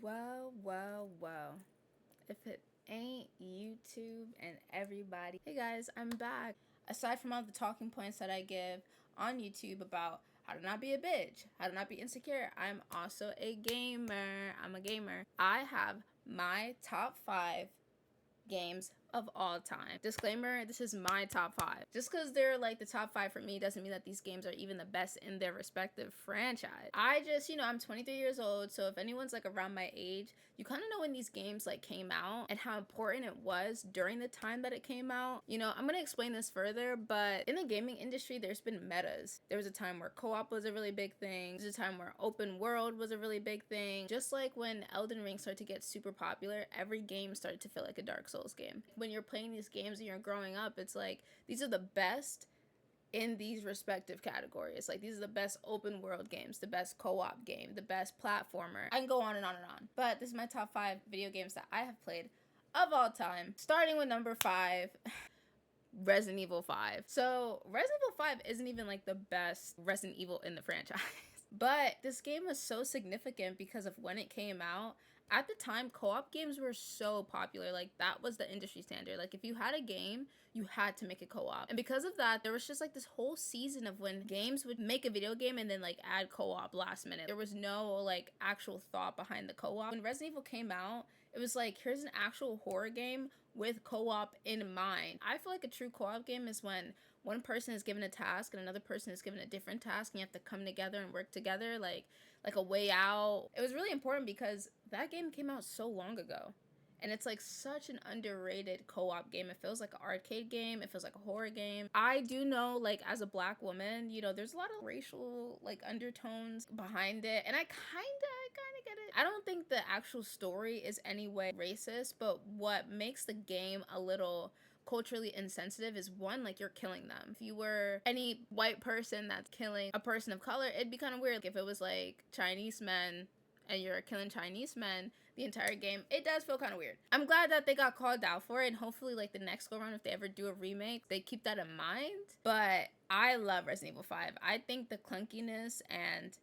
Well. If it ain't YouTube and everybody. Hey guys, I'm back. Aside from all the talking points that I give on YouTube about how to not be a bitch, how to not be insecure, I'm also a gamer. I'm a gamer. I have my top 5 games of all time. Disclaimer, this is my top 5. Just because they're like the top 5 for me doesn't mean that these games are even the best in their respective franchise. I just, I'm 23 years old, so if anyone's like around my age, you kind of know when these games like came out and how important it was during the time that it came out. I'm going to explain this further, but in the gaming industry, there's been metas. There was a time where co-op was a really big thing. There's a time where open world was a really big thing. Just like when Elden Ring started to get super popular, every game started to feel like a Dark Souls game. When you're playing these games and you're growing up, it's like these are the best in these respective categories. Like, these are the best open world games, the best co-op game, the best platformer. I can go on and on and on. But this is my top 5 video games that I have played of all time. Starting with number 5, Resident Evil 5. So Resident Evil 5 isn't even like the best Resident Evil in the franchise. But this game was so significant because of when it came out. At the time, co-op games were so popular. Like, that was the industry standard. Like, if you had a game, you had to make a co-op. And because of that, there was just like this whole season of when games would make a video game and then like add co-op last minute. There was no like actual thought behind the co-op. When Resident Evil came out, it was like, here's an actual horror game with co-op in mind. I feel like a true co-op game is when one person is given a task and another person is given a different task and you have to come together and work together, like A Way Out. It was really important because that game came out so long ago. And it's like such an underrated co-op game. It feels like an arcade game. It feels like a horror game. I do know, like, as a Black woman, there's a lot of racial like undertones behind it. And I kinda get it. I don't think the actual story is any way racist, but what makes the game a little culturally insensitive is, one, like, you're killing them. If you were any white person that's killing a person of color, it'd be kind of weird. If it was like Chinese men and you're killing Chinese men the entire game, it does feel kind of weird. I'm glad that they got called out for it, and hopefully like the next go around, if they ever do a remake, they keep that in mind. But I love Resident Evil 5. I think the clunkiness and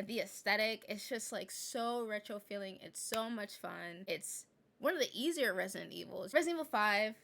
the aesthetic, it's just like so retro feeling. It's so much fun. It's one of the easier Resident Evils. Resident Evil 5,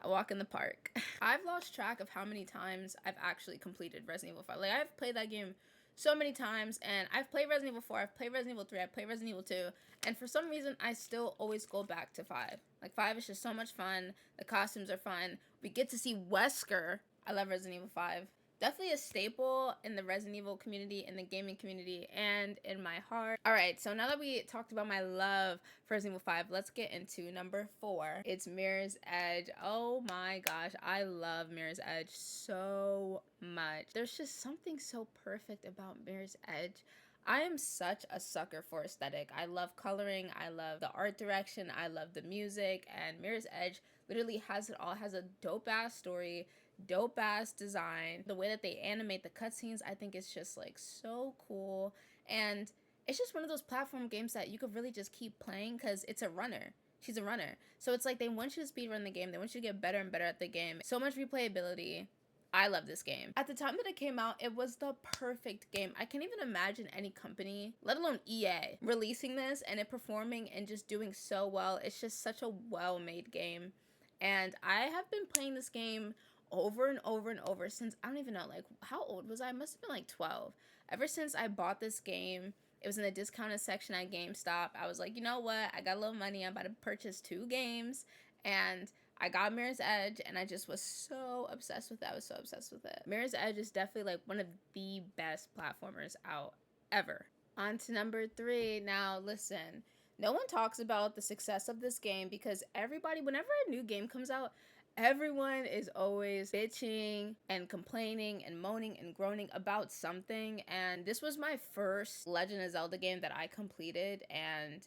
a walk in the park. I've lost track of how many times I've actually completed Resident Evil 5. Like, I've played that game so many times, and I've played Resident Evil 4, I've played Resident Evil 3, I've played Resident Evil 2, and for some reason, I still always go back to 5. Like, 5 is just so much fun. The costumes are fun. We get to see Wesker. I love Resident Evil 5. Definitely a staple in the Resident Evil community, in the gaming community, and in my heart. All right, so now that we talked about my love for Resident Evil 5, let's get into number 4. It's Mirror's Edge. Oh my gosh, I love Mirror's Edge so much. There's just something so perfect about Mirror's Edge. I am such a sucker for aesthetic. I love coloring, I love the art direction, I love the music, and Mirror's Edge literally has it all. It has a dope ass story, dope ass design. The way that they animate the cutscenes, I think it's just like so cool. And it's just one of those platform games that you could really just keep playing because it's a runner. She's a runner. So it's like they want you to speedrun the game. They want you to get better and better at the game. So much replayability. I love this game. At the time that it came out, it was the perfect game. I can't even imagine any company, let alone EA, releasing this and it performing and just doing so well. It's just such a well-made game. And I have been playing this game over and over and over since, I don't even know, like, how old was I? I must have been like 12. Ever since I bought this game, it was in the discounted section at GameStop. I was like, you know what? I got a little money. I'm about to purchase 2 games. And I got Mirror's Edge, and I just was so obsessed with it. I was so obsessed with it. Mirror's Edge is definitely like one of the best platformers out ever. On to number 3. Now, listen, no one talks about the success of this game because everybody, whenever a new game comes out, everyone is always bitching and complaining and moaning and groaning about something. And this was my first Legend of Zelda game that I completed, and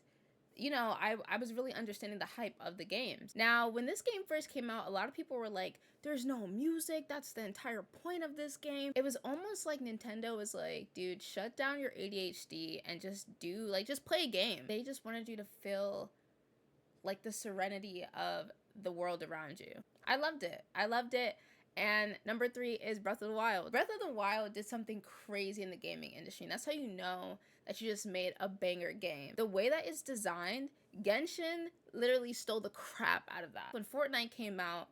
I was really understanding the hype of the games. Now, when this game first came out, a lot of people were like, there's no music, that's the entire point of this game. It was almost like Nintendo was like, dude, shut down your ADHD and just play a game. They just wanted you to feel like the serenity of the world around you. I loved it. And number 3 is Breath of the Wild. Breath of the Wild did something crazy in the gaming industry, and that's how you know that you just made a banger game. The way that it's designed, Genshin literally stole the crap out of that. When Fortnite came out,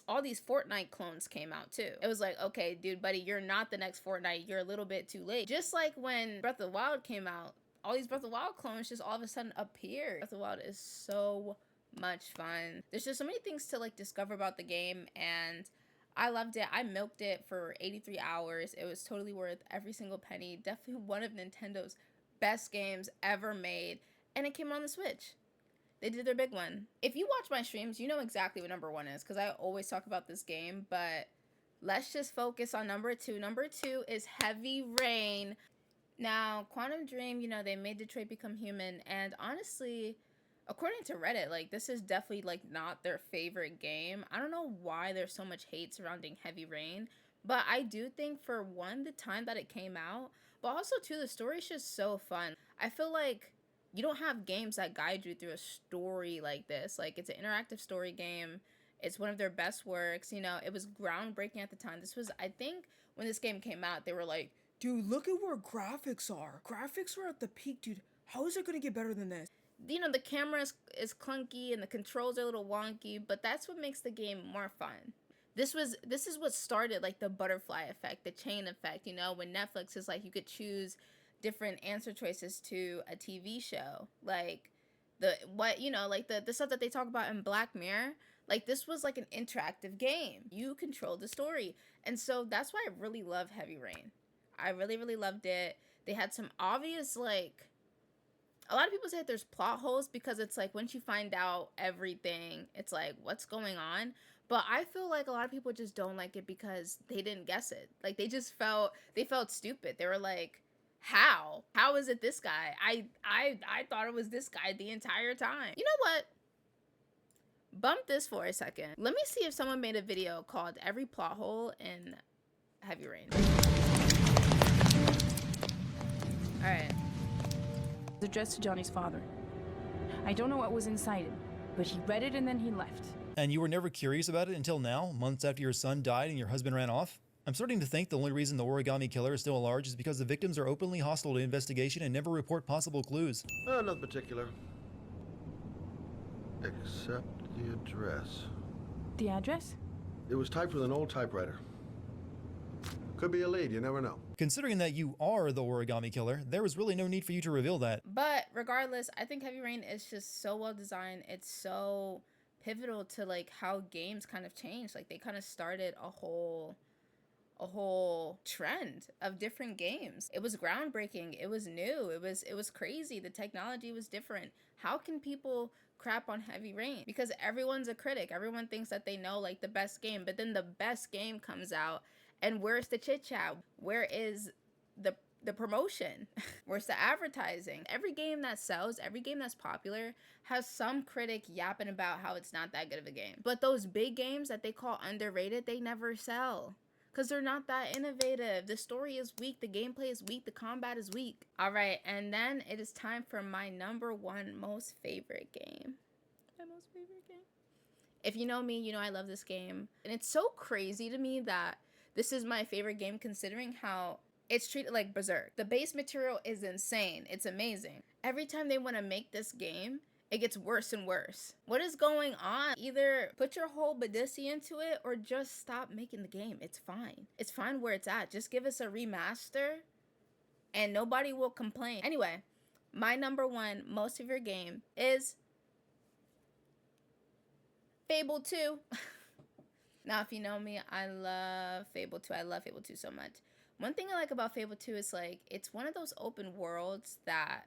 all these Fortnite clones came out too. It was like, okay, dude, buddy, you're not the next Fortnite. You're a little bit too late. Just like when Breath of the Wild came out, all these Breath of the Wild clones just all of a sudden appeared. Breath of the Wild is so much fun. There's just so many things to like discover about the game, and I loved it. I milked it for 83 hours. It was totally worth every single penny. Definitely one of Nintendo's best games ever made, and it came on the Switch. They did their big one. If you watch my streams, you know exactly what number 1 is, because I always talk about this game, but let's just focus on number 2. Number 2 is Heavy Rain. Now, Quantum Dream, you know, they made Detroit Become Human, and honestly, according to Reddit, like, this is definitely, like, not their favorite game. I don't know why there's so much hate surrounding Heavy Rain, but I do think, for one, the time that it came out, but also, two, the story is just so fun. I feel like you don't have games that guide you through a story like this. Like, it's an interactive story game. It's one of their best works. You know, it was groundbreaking at the time. This was, I think, when this game came out, they were like, dude, look at where graphics are. Graphics are at the peak, dude. How is it gonna get better than this? You know, the camera is clunky and the controls are a little wonky, but that's what makes the game more fun. This is what started, like, the butterfly effect, the chain effect, you know, when Netflix is like, you could choose different answer choices to a TV show, like the stuff that they talk about in Black Mirror. Like, this was like an interactive game. You controlled the story, and so that's why I really love Heavy Rain. I really loved it. They had some obvious, like, a lot of people say there's plot holes because it's like once you find out everything, it's like, what's going on? But I feel like a lot of people just don't like it because they didn't guess it. Like, they felt stupid. They were like, how is it this guy? I thought it was this guy the entire time. You know what, bump this for a second. Let me see if someone made a video called Every Plot Hole in Heavy Rain. All right. It's addressed to Johnny's father. I don't know what was inside it, but he read it and then he left. And you were never curious about it until now, months after your son died and your husband ran off? I'm starting to think the only reason the origami killer is still at large is because the victims are openly hostile to investigation and never report possible clues. Nothing particular. Except the address. The address? It was typed with an old typewriter. Could be a lead, you never know. Considering that you are the origami killer, there was really no need for you to reveal that. But regardless, I think Heavy Rain is just so well designed. It's so pivotal to, like, how games kind of changed. Like, they kind of started a whole trend of different games. It was groundbreaking. It was new. It was crazy. The technology was different. How can people crap on Heavy Rain? Because everyone's a critic. Everyone thinks that they know, like, the best game, but then the best game comes out, and where's the chit chat? Where is the promotion? Where's the advertising? Every game that sells, every game that's popular has some critic yapping about how it's not that good of a game. But those big games that they call underrated, they never sell. Because they're not that innovative. The story is weak. The gameplay is weak. The combat is weak. All right, and then it is time for my number 1 most favorite game. My most favorite game. If you know me, you know I love this game. And it's so crazy to me that this is my favorite game considering how it's treated like Berserk. The base material is insane. It's amazing. Every time they want to make this game, it gets worse and worse. What is going on? Either put your whole Badissi into it or just stop making the game. It's fine. It's fine where it's at. Just give us a remaster and nobody will complain. Anyway, my number 1 most favorite game is Fable 2. Now, if you know me, I love Fable 2. I love Fable 2 so much. One thing I like about Fable 2 is, like, it's one of those open worlds that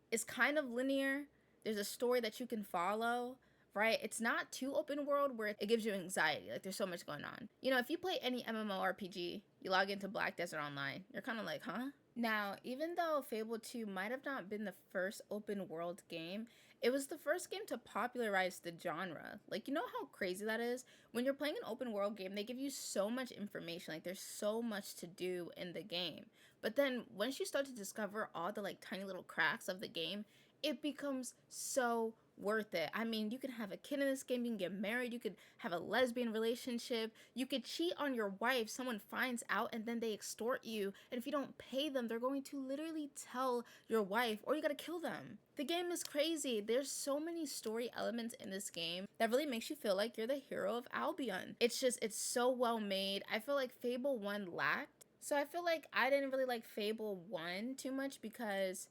is kind of linear. There's a story that you can follow, right? It's not too open world where it gives you anxiety. Like, there's so much going on. You know, if you play any MMORPG, you log into Black Desert Online, you're kind of like, huh? Now, even though Fable 2 might have not been the first open world game, it was the first game to popularize the genre. Like, you know how crazy that is? When you're playing an open world game, they give you so much information. Like, there's so much to do in the game. But then once you start to discover all the, like, tiny little cracks of the game, it becomes so worth it. I mean, you can have a kid in this game, you can get married, you could have a lesbian relationship, you could cheat on your wife, someone finds out and then they extort you, and if you don't pay them, they're going to literally tell your wife, or you gotta kill them. The game is crazy. There's so many story elements in this game that really makes you feel like you're the hero of Albion. It's so well made. I feel like Fable 1 lacked. So I feel like I didn't really like Fable 1 too much because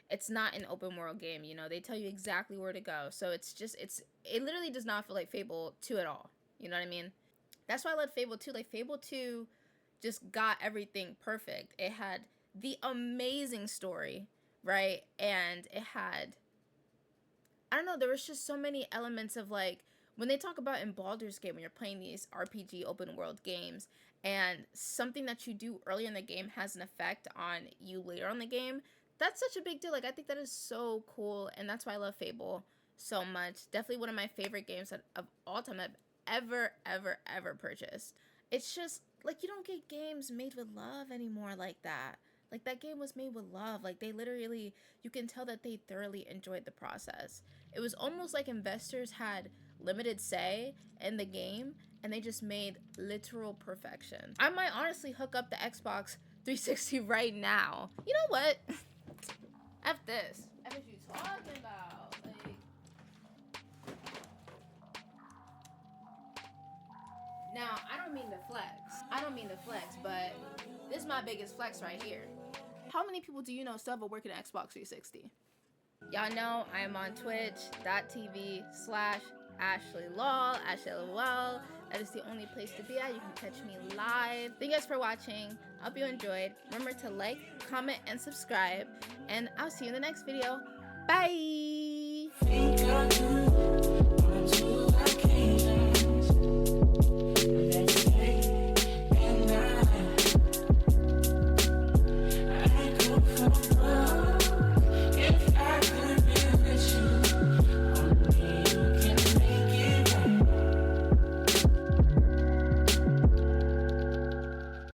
it's not an open world game, you know. They tell you exactly where to go. So it literally does not feel like Fable 2 at all. You know what I mean? That's why I love Fable 2. Like, Fable 2 just got everything perfect. It had the amazing story, right? And it had, I don't know, there was just so many elements of, like, when they talk about in Baldur's Gate, when you're playing these RPG open world games, and something that you do early in the game has an effect on you later on the game, that's such a big deal. Like, I think that is so cool, and that's why I love Fable so much. Definitely one of my favorite games of all time I've ever purchased. It's just, like, you don't get games made with love anymore like that. Like, that game was made with love. Like, they literally, you can tell that they thoroughly enjoyed the process. It was almost like investors had limited say in the game, and they just made literal perfection. I might honestly hook up the Xbox 360 right now. You know what? F this. F what you talking about? Like, now, I don't mean to flex, but this is my biggest flex right here. How many people do you know still have a working Xbox 360? Y'all know I am on twitch.tv/AshleyLol, AshleyLol. That is the only place to be at. You can catch me live. Thank you guys for watching. I hope you enjoyed. Remember to like, comment, and subscribe. And I'll see you in the next video. Bye!